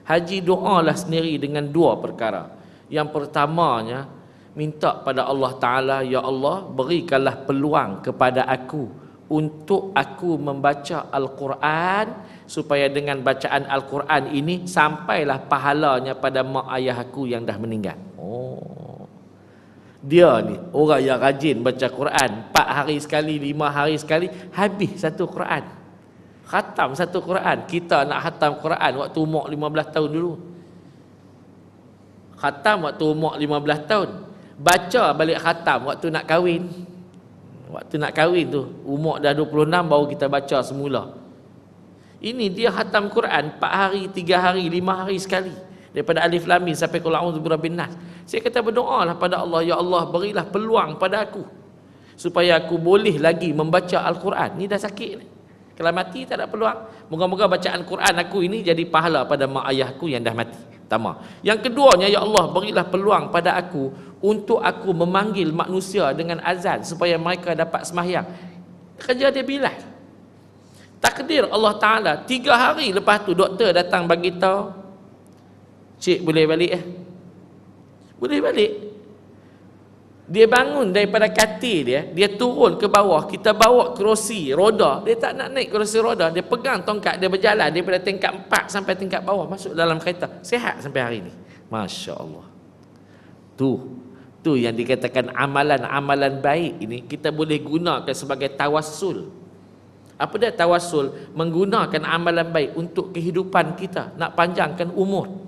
Haji doalah sendiri dengan 2 perkara. Yang pertamanya, minta pada Allah Ta'ala, ya Allah, berikanlah peluang kepada aku untuk aku membaca Al-Quran, supaya dengan bacaan Al-Quran ini sampailah pahalanya pada mak ayah aku yang dah meninggal." Dia ni orang yang rajin baca Quran, 4 hari sekali, 5 hari sekali, habis satu Quran, khatam satu Quran. Kita nak khatam Quran waktu umur 15 tahun dulu, khatam waktu umur 15 tahun, baca balik khatam waktu nak kahwin. Waktu nak kahwin tu umur dah 26 baru kita baca semula. Ini dia khatam Quran 4 hari, 3 hari, 5 hari sekali, daripada Alif Lam Mim sampai Qul a'udzu birabbin nas. Saya kata berdoalah pada Allah, ya Allah, berilah peluang pada aku supaya aku boleh lagi membaca Al-Quran. Ni dah sakit ni, kalau mati tak ada peluang. Moga-moga bacaan Quran aku ini jadi pahala pada mak ayahku yang dah mati. Pertama. Yang keduanya, ya Allah, berilah peluang pada aku untuk aku memanggil manusia dengan azan supaya mereka dapat sembahyang. Kerja dia Bilal. Takdir Allah Ta'ala, 3 hari lepas tu doktor datang bagi tahu, "Cik boleh balik Boleh balik." Dia bangun daripada katil dia, dia turun ke bawah, kita bawa kerusi roda, dia tak nak naik kerusi roda, dia pegang tongkat, dia berjalan daripada tingkat 4 sampai tingkat bawah, masuk dalam kereta, sihat sampai hari ini. Masya Allah. Tu yang dikatakan amalan-amalan baik ini kita boleh gunakan sebagai tawassul. Apa dia tawassul? Menggunakan amalan baik untuk kehidupan kita, nak panjangkan umur,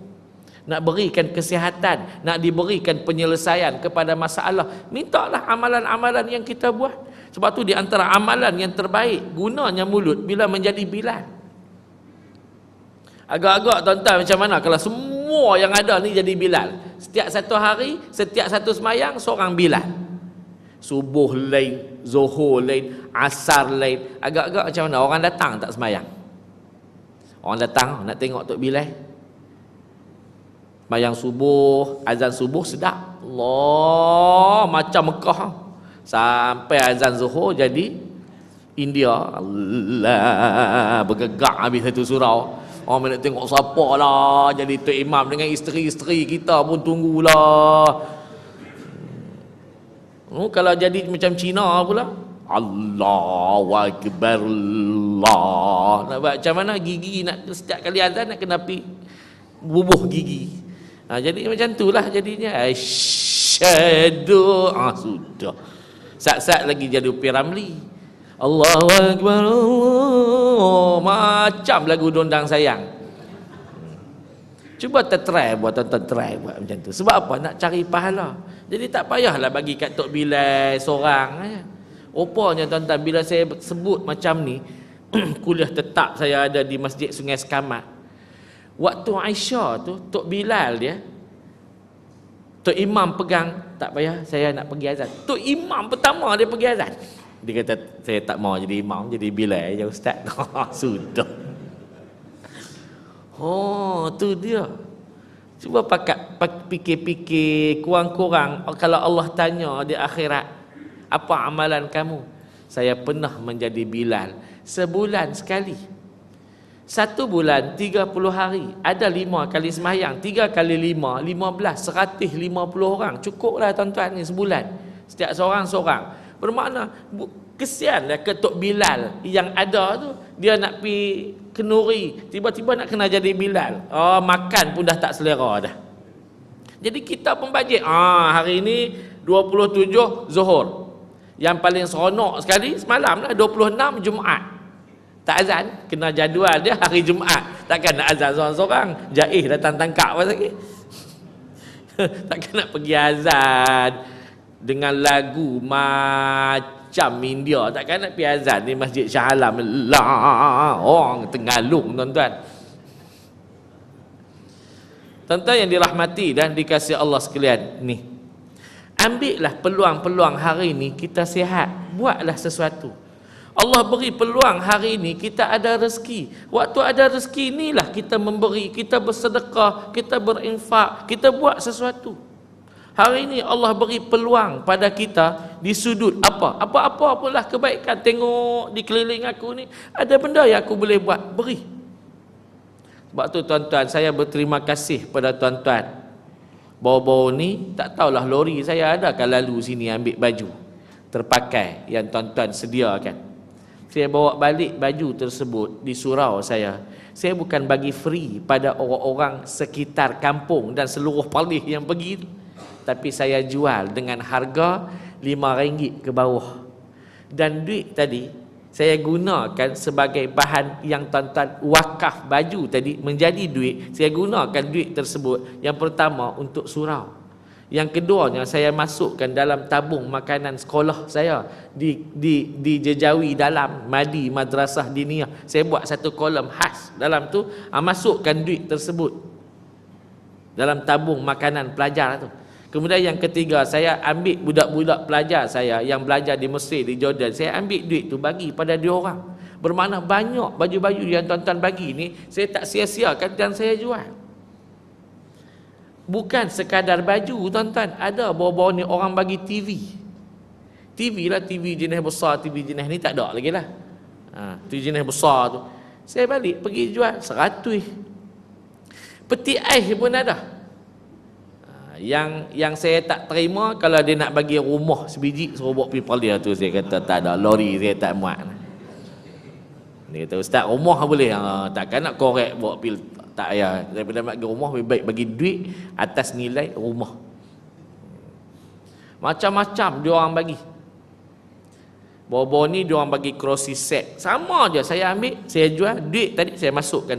nak berikan kesihatan, nak diberikan penyelesaian kepada masalah. Mintalah amalan-amalan yang kita buat. Sebab tu di antara amalan yang terbaik, gunanya mulut bila menjadi Bilal. Agak-agak tuan-tuan macam mana kalau semua yang ada ni jadi Bilal? Setiap satu hari, setiap satu semayang, seorang Bilal. Subuh lain, zuhur lain, asar lain. Agak-agak macam mana? Orang datang tak semayang? Orang datang nak tengok Tok Bilal sembahyang subuh, azan subuh sedap, Allah, macam Mekah. Sampai azan zuhur jadi India, Allah, bergegak habis satu surau. Orang nak tengok siapa lah jadi Tok Imam, dengan isteri-isteri kita pun tunggulah. Kalau jadi macam Cina pula, Allahu Akbar, Allah. Nak buat macam mana? Gigi nak setiap kali azan nak kena bubuh gigi. Jadi macam itulah jadinya. Asyhadu, sudah. Sat-sat lagi jadi Upi Ramli. Allahu Akbar, Allah. Macam lagu Dondang Sayang. Cuba try buat, tonton try buat macam tu. Sebab apa? Nak cari pahala. Jadi tak payahlah bagi kat Tok Bilal seorang. Rupanya tuan-tuan, bila saya sebut macam ni, kuliah tetap saya ada di Masjid Sungai Sekamat. Waktu Aisyah tu, Tok Bilal dia Tok Imam pegang, tak payah saya nak pergi azan. Tok Imam pertama dia pergi azan. Dia kata, saya tak mau jadi imam, jadi Bilal je ustaz. Sudah. Oh, tu dia. Cuba fikir-fikir kurang-kurang, kalau Allah tanya di akhirat, apa amalan kamu? Saya pernah menjadi Bilal sebulan sekali. 1 bulan 30 hari, ada 5 kali sembahyang, 3 kali 5 15, 150 orang. Cukuplah tuan-tuan ni sebulan. Setiap seorang-seorang. Bermakna kesianlah ketuk Bilal yang ada tu, dia nak pi kenuri, tiba-tiba nak kena jadi Bilal. Oh, makan pun dah tak selera dah. Jadi kita pembajik. Hari ini 27 Zuhur. Yang paling seronok sekali semalam lah 26 Jumaat. Tak azan, kena jadual dia hari Jumaat. Takkan nak azan seorang-seorang, Jaih datang tangkap apa lagi. Takkan nak pergi azan dengan lagu macam India. Takkan nak pergi azan di Masjid Shah Alam. Orang Tengalung, tuan-tuan. Tuan-tuan yang dirahmati dan dikasihi Allah sekalian ni, ambillah peluang-peluang hari ni kita sihat, buatlah sesuatu. Allah beri peluang hari ini, kita ada rezeki. Waktu ada rezeki inilah kita memberi, kita bersedekah, kita berinfak, kita buat sesuatu. Hari ini Allah beri peluang pada kita di sudut apa-apa pula kebaikan. Tengok di keliling aku ni, ada benda yang aku boleh buat, beri. Sebab tu tuan-tuan, saya berterima kasih pada tuan-tuan. Baru-baru ni, tak tahulah lori saya adakah lalu sini ambil baju terpakai yang tuan-tuan sediakan. Saya bawa balik baju tersebut di surau saya. Saya bukan bagi free pada orang-orang sekitar kampung dan seluruh Perlis yang pergi itu, tapi saya jual dengan harga RM5 ke bawah. Dan duit tadi saya gunakan sebagai bahan yang tuan-tuan wakaf baju tadi menjadi duit. Saya gunakan duit tersebut, yang pertama untuk surau, yang keduanya saya masukkan dalam tabung makanan sekolah saya di Jejawi dalam Madi Madrasah Diniyah. Saya buat satu kolom khas dalam tu, masukkan duit tersebut dalam tabung makanan pelajar tu. Kemudian yang ketiga, saya ambil budak-budak pelajar saya yang belajar di Mesir, di Jordan, saya ambil duit tu bagi pada dia orang. Bermakna banyak baju-baju yang tuan-tuan bagi ni saya tak sia-siakan dan saya jual. Bukan sekadar baju, tuan-tuan. Ada bawa-bawa ni orang bagi TV. TV lah, TV jenis besar, TV jenis ni tak ada lagi lah. TV jenis besar tu. Saya balik pergi jual 100. Peti ais pun ada. Yang saya tak terima, kalau dia nak bagi rumah sebiji, suruh bawa pergi Perlis tu, saya kata tak ada, lori saya tak muat. Dia kata, ustaz, rumah boleh. Takkan nak korek bawa pergi. Tak payah, daripada nak pergi rumah lebih baik bagi duit atas nilai rumah. Macam-macam dia orang bagi. Bawa-bawa ni dia orang bagi kerusi set. Sama je, saya ambil, saya jual, duit tadi saya masukkan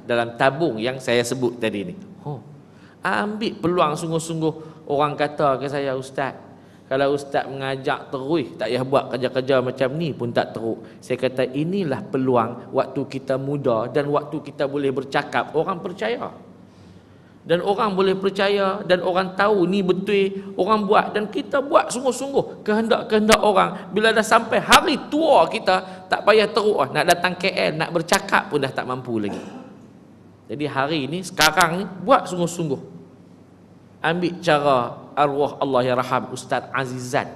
dalam tabung yang saya sebut tadi ni. Ambil peluang sungguh-sungguh. Orang kata ke saya, ustaz, kalau ustaz mengajak terus, tak payah buat kerja-kerja macam ni pun tak teruk. Saya kata inilah peluang waktu kita muda dan waktu kita boleh bercakap, orang percaya. Dan orang boleh percaya dan orang tahu ni betul, orang buat, dan kita buat sungguh-sungguh kehendak-kehendak orang. Bila dah sampai hari tua kita, tak payah teruk nak datang KL, nak bercakap pun dah tak mampu lagi. Jadi hari ni, sekarang ni, buat sungguh-sungguh. Ambil cara arwah Allah yang raham Ustaz Azizan.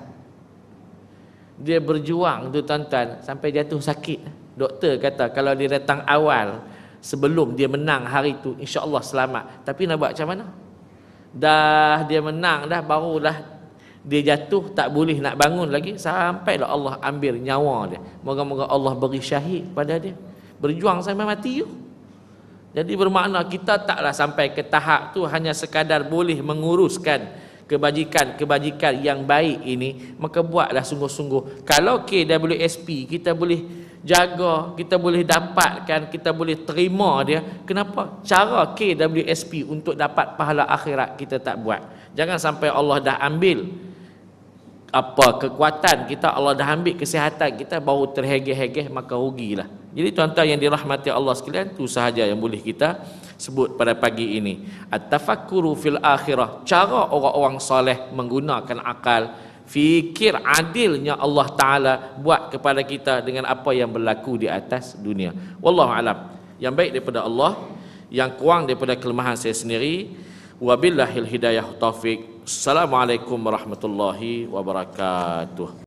Dia berjuang tu tuan-tuan sampai jatuh sakit. Doktor kata kalau dia datang awal sebelum dia menang hari tu, insya-Allah selamat. Tapi nak buat macam mana? Dah dia menang dah, barulah dia jatuh, tak boleh nak bangun lagi sampailah Allah ambil nyawa dia. Moga-moga Allah beri syahid pada dia. Berjuang sampai mati tu. Jadi bermakna kita taklah sampai ke tahap tu hanya sekadar boleh menguruskan kebajikan-kebajikan yang baik ini, maka buatlah sungguh-sungguh. Kalau KWSP kita boleh jaga, kita boleh dapatkan, kita boleh terima dia, kenapa cara KWSP untuk dapat pahala akhirat kita tak buat? Jangan sampai Allah dah ambil apa kekuatan kita, Allah dah ambil kesihatan kita, baru terhegeh-hegeh, maka rugilah. Jadi tuan-tuan yang dirahmati Allah sekalian, itu sahaja yang boleh kita sebut pada pagi ini. At-tafakkuru fil akhirah, cara orang-orang soleh menggunakan akal, fikir adilnya Allah Ta'ala buat kepada kita dengan apa yang berlaku di atas dunia. Wallahu alam. Yang baik daripada Allah, yang kurang daripada kelemahan saya sendiri. Wabillahil hidayah taufik. Assalamualaikum warahmatullahi wabarakatuh.